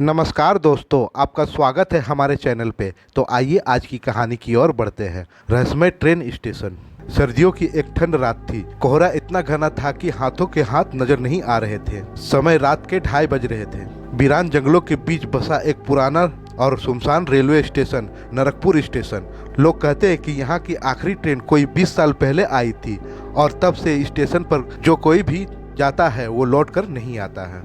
नमस्कार दोस्तों, आपका स्वागत है हमारे चैनल पे। तो आइए आज की कहानी की ओर बढ़ते हैं। रहस्यमय ट्रेन स्टेशन। सर्दियों की एक ठंड रात थी। कोहरा इतना घना था कि हाथों के हाथ नजर नहीं आ रहे थे। समय रात के 2:30 बज रहे थे। वीरान जंगलों के बीच बसा एक पुराना और सुनसान रेलवे स्टेशन नरकपुर स्टेशन। लोग कहते हैं कि यहाँ की आखिरी ट्रेन कोई 20 साल पहले आई थी और तब से स्टेशन पर जो कोई भी जाता है वो लौट कर नहीं आता है।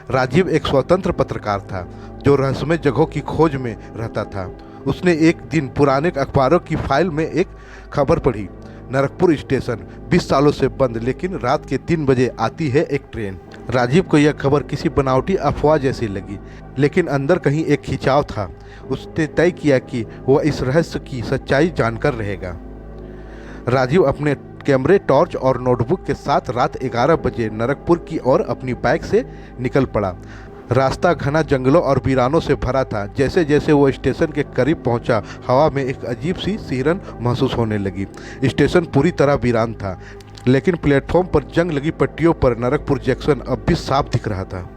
राजीव एक स्वतंत्र पत्रकार था जो रहस्यमय जगहों की खोज में रहता था। उसने एक दिन पुराने अखबारों की फाइल में एक खबर पढ़ी। नरकपुर स्टेशन 20 सालों से बंद, लेकिन रात के 3 बजे आती है एक ट्रेन। राजीव को यह खबर किसी बनावटी अफवाह जैसी लगी, लेकिन अंदर कहीं एक खिंचाव था। उसने तय किया कि वह इस रहस्य की सच्चाई जानकर रहेगा। राजीव अपने कैमरे, टॉर्च और नोटबुक के साथ रात 11 बजे नरकपुर की ओर अपनी बाइक से निकल पड़ा। रास्ता घना जंगलों और वीरानों से भरा था। जैसे जैसे वो स्टेशन के करीब पहुंचा, हवा में एक अजीब सी सिहरन महसूस होने लगी। स्टेशन पूरी तरह वीरान था, लेकिन प्लेटफॉर्म पर जंग लगी पट्टियों पर नरकपुर जंक्शन अब भी साफ दिख रहा था।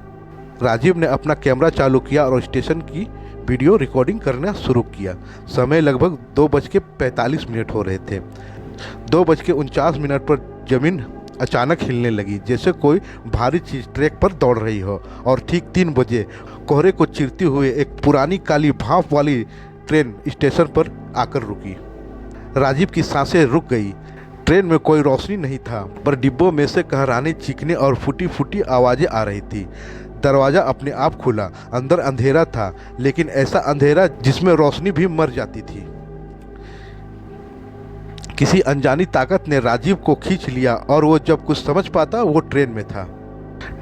राजीव ने अपना कैमरा चालू किया और स्टेशन की वीडियो रिकॉर्डिंग करना शुरू किया। समय लगभग 2:45 हो रहे थे। 2:49 पर जमीन अचानक हिलने लगी, जैसे कोई भारी चीज ट्रैक पर दौड़ रही हो। और ठीक 3 बजे कोहरे को चीरते हुए एक पुरानी काली भाप वाली ट्रेन स्टेशन पर आकर रुकी। राजीव की सांसें रुक गई। ट्रेन में कोई रोशनी नहीं था, पर डिब्बों में से कहराने, चीखने और फूटी फूटी आवाजें आ रही थी। दरवाजा अपने आप खुला। अंदर अंधेरा था, लेकिन ऐसा अंधेरा जिसमें रोशनी भी मर जाती थी। किसी अनजानी ताकत ने राजीव को खींच लिया और वो जब कुछ समझ पाता वो ट्रेन में था।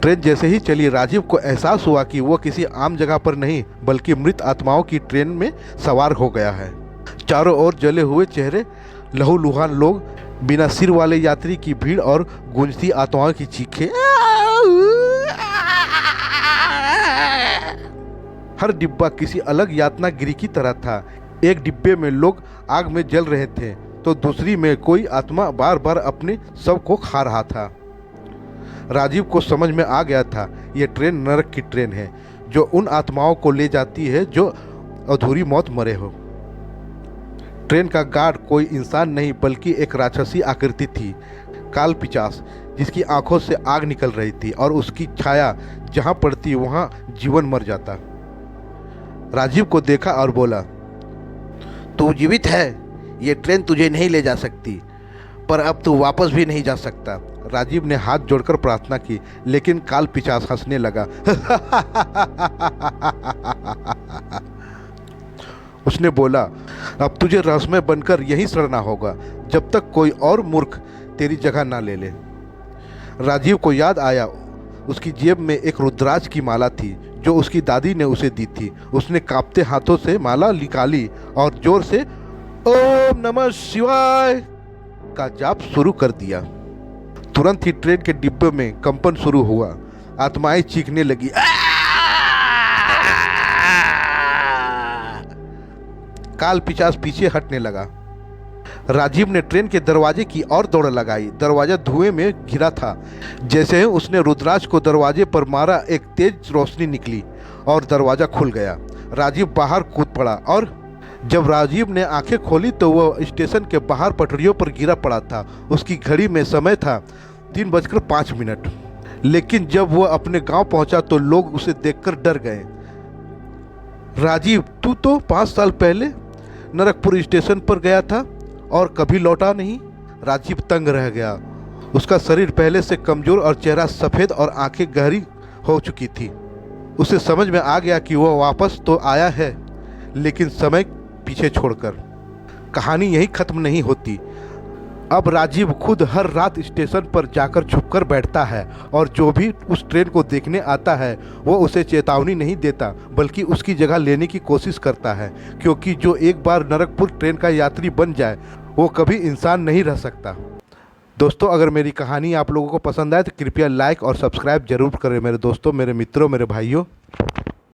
ट्रेन जैसे ही चली, राजीव को एहसास हुआ कि वो किसी आम जगह पर नहीं बल्कि मृत आत्माओं की ट्रेन में सवार हो गया है। चारों ओर जले हुए चेहरे, लहूलुहान लोग, बिना सिर वाले यात्री की भीड़ और गूंजती आत्माओं की चीखें। हर डिब्बा किसी अलग यातनागिरी की तरह था। एक डिब्बे में लोग आग में जल रहे थे, तो दूसरी में कोई आत्मा बार बार अपने शव को खा रहा था। राजीव को समझ में आ गया था, यह ट्रेन नरक की ट्रेन है, जो उन आत्माओं को ले जाती है जो अधूरी मौत मरे हो। ट्रेन का गार्ड कोई इंसान नहीं बल्कि एक राक्षसी आकृति थी, काल पिशाच, जिसकी आंखों से आग निकल रही थी और उसकी छाया जहां पड़ती वहां जीवन मर जाता। राजीव को देखा और बोला, तू जीवित है? ये ट्रेन तुझे नहीं ले जा सकती, पर अब तू वापस भी नहीं जा सकता। राजीव ने हाथ जोड़कर प्रार्थना की, लेकिन काल पिशाच हंसने लगा। उसने बोला, अब तुझे रहस्यमय बनकर यहीं सड़ना होगा, जब तक कोई और मूर्ख तेरी जगह ना ले ले। राजीव को याद आया, उसकी जेब में एक रुद्राक्ष की माला थी जो उसकी दादी ने उसे दी थी। उसने कांपते हाथों से माला निकाली और जोर से ओम नमः शिवाय का जाप शुरू कर दिया। तुरंत ही ट्रेन के डिब्बे में कंपन शुरू हुआ। आत्माएं चीखने लगी। काल पिशाच पीछे हटने लगा। राजीव ने ट्रेन के दरवाजे की ओर दौड़ लगाई। दरवाजा धुएं में घिरा था। जैसे ही उसने रुद्राक्ष को दरवाजे पर मारा, एक तेज रोशनी निकली और दरवाजा खुल गया। राजीव बाहर कूद पड़ा और जब राजीव ने आंखें खोली तो वह स्टेशन के बाहर पटरियों पर गिरा पड़ा था। उसकी घड़ी में समय था 3:05। लेकिन जब वह अपने गांव पहुंचा तो लोग उसे देखकर डर गए। राजीव, तू तो 5 साल पहले नरकपुर स्टेशन पर गया था और कभी लौटा नहीं। राजीव तंग रह गया। उसका शरीर पहले से कमजोर और चेहरा सफ़ेद और आंखें गहरी हो चुकी थी। उसे समझ में आ गया कि वह वापस तो आया है, लेकिन समय पीछे छोड़कर। कहानी यहीं खत्म नहीं होती। अब राजीव खुद हर रात स्टेशन पर जाकर छुपकर बैठता है और जो भी उस ट्रेन को देखने आता है वो उसे चेतावनी नहीं देता, बल्कि उसकी जगह लेने की कोशिश करता है, क्योंकि जो एक बार नरकपुर ट्रेन का यात्री बन जाए वो कभी इंसान नहीं रह सकता। दोस्तों, अगर मेरी कहानी आप लोगों को पसंद आए तो कृपया लाइक और सब्सक्राइब जरूर करें मेरे दोस्तों, मेरे मित्रों, मेरे भाइयों।